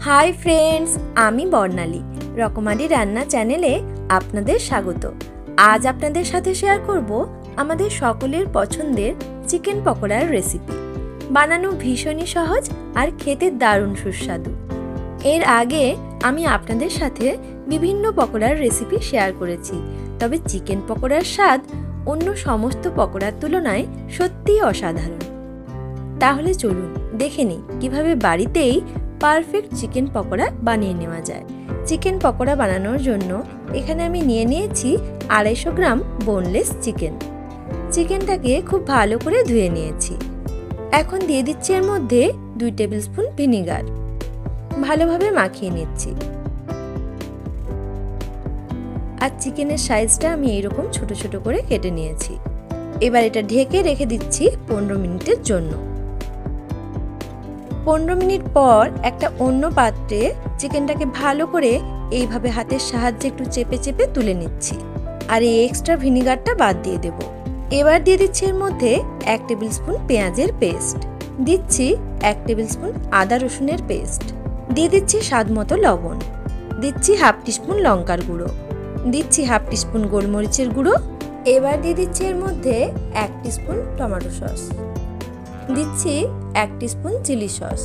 Hi friends, আমি বর্ণালী রকমারি রান্না চ্যানেলে আপনাদের স্বাগত। আজ আপনাদের সাথে শেয়ার করব আমাদের সকলের পছন্দের চিকেন পকোড়ার রেসিপি। বানানো ভীষণই সহজ আর খেতে দারুণ সুস্বাদু। এর আগে আমি আপনাদের সাথে বিভিন্ন পকোড়ার রেসিপি শেয়ার করেছি, তবে চিকেন পকোড়ার স্বাদ অন্য সমস্ত পকোড়ার তুলনায় সত্যিই অসাধারণ। তাহলে চলুন দেখে নিই কিভাবে বাড়িতেই পারফেক্ট চিকেন পকোড়া বানিয়ে নেওয়া যায়। চিকেন পকোড়া বানানোর জন্য এখানে আমি নিয়ে নিয়েছি 250 গ্রাম বোনলেস চিকেন। চিকেনটাকে খুব ভালো করে ধুয়ে নিয়েছি। এখন দিয়ে দিচ্ছি এর মধ্যে 2 টেবিল স্পুন ভিনিগার। ভালোভাবে মাখিয়ে নিচ্ছি। আর চিকেনের সাইজটা আমি এইরকম ছোট ছোট করে কেটে নিয়েছি। এবার এটা ঢেকে রেখে দিচ্ছি 15 মিনিটের জন্য। 15 মিনিট পর একটা অন্য পাত্রে চিকেনটাকে ভালো করে এইভাবে হাতের সাহায্যে একটু চেপে চেপে তুলে নিচ্ছি। আর এই এক্সট্রা ভিনিগারটা বাদ দিয়ে দেব। এবার দিয়ে দিচ্ছি এর মধ্যে 1 টেবিল স্পুন পেঁয়াজের পেস্ট, দিচ্ছি 1 টেবিল স্পুন আদা রসুনের পেস্ট, দিয়ে দিচ্ছি স্বাদ মতো লবণ, দিচ্ছি 1/2 টিস্পুন লঙ্কার গুঁড়ো, দিচ্ছি 1/2 টিস্পুন গোলমরিচের গুঁড়ো। এবার দিয়ে দিচ্ছি এর মধ্যে 1 টিস্পুন টমেটো সস, দিচ্ছি 1 টিস্পুন চিলি সস,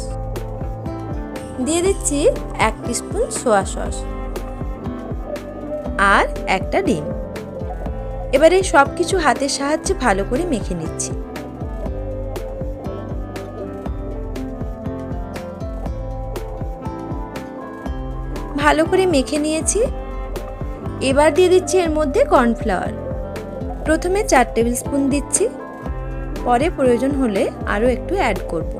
দিয়ে দিচ্ছি 1 টিস্পুন সোয়া সস আর একটা ডিম। এবারে সবকিছু হাতের সাহায্যে ভালো করে মেখে নিচ্ছি। ভালো করে মেখে নিয়েছি। এবার দিয়ে দিচ্ছি এর মধ্যে কর্নফ্লাওয়ার। প্রথমে 4 টেবিল স্পুন দিচ্ছি, পরে প্রয়োজন হলে আরও একটু অ্যাড করব।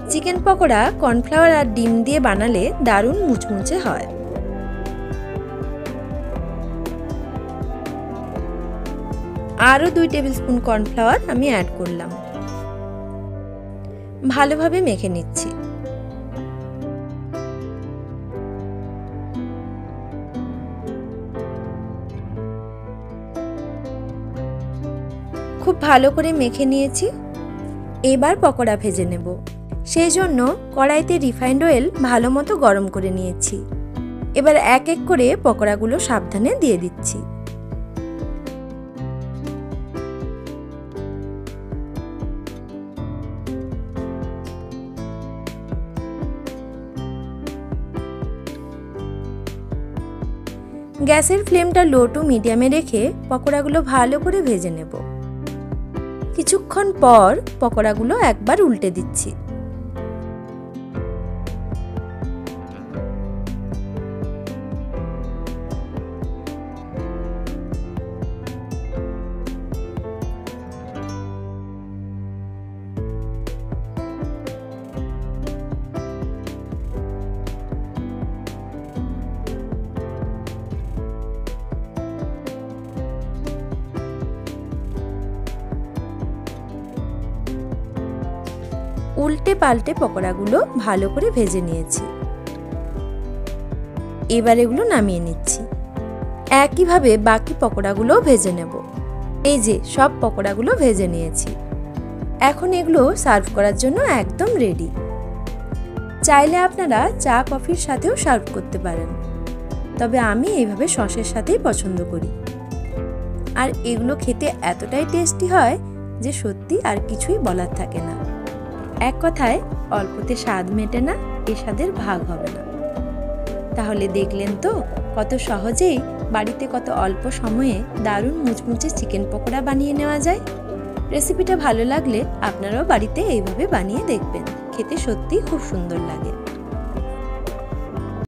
চিকেন পকোড়া কর্নফ্লাওয়ার আর ডিম দিয়ে বানালে দারুণ মুচমুচে হয়। আরও 2 টেবিল স্পুন কর্নফ্লাওয়ার আমি অ্যাড করলাম। ভালোভাবে মেখে নিচ্ছি। খুব ভালো করে মেখে নিয়েছি। এবার পকোড়া ভেজে নেব। সেই জন্য কড়াইতে রিফাইন্ড অয়েল ভালো মতো গরম করে নিয়েছি। এবার এক এক করে পকোড়াগুলো সাবধানে দিয়ে দিচ্ছি। গ্যাসের ফ্লেমটা লো টু মিডিয়ামে রেখে পকোড়াগুলো ভালো করে ভেজে নেব। কিছুক্ষণ পর পকোড়াগুলো একবার উল্টে দিচ্ছি। উল্টে পাল্টে পকোড়াগুলো ভালো করে ভেজে নিয়েছি। এবার এগুলো নামিয়ে নিচ্ছি। একইভাবে বাকি পকোড়াগুলো ভেজে নেব। এই যে সব পকোড়াগুলো ভেজে নিয়েছি। এখন এগুলো সার্ভ করার জন্য একদম রেডি। চাইলে আপনারা চা কফির সাথেও সার্ভ করতে পারেন, তবে আমি এইভাবে সসের সাথেই পছন্দ করি। আর এগুলো খেতে এতটাই টেস্টি হয় যে সত্যি আর কিছুই বলার থাকে না। এক কথায় অল্পতে স্বাদ মেটে না, এ স্বাদের ভাগ হবে না। তাহলে দেখলেন তো কত সহজেই বাড়িতে কত অল্প সময়ে দারুণ মুচমুচে চিকেন পকোড়া বানিয়ে নেওয়া যায়। রেসিপিটা ভালো লাগলে আপনারাও বাড়িতে এইভাবে বানিয়ে দেখবেন, খেতে সত্যিই খুব সুন্দর লাগে।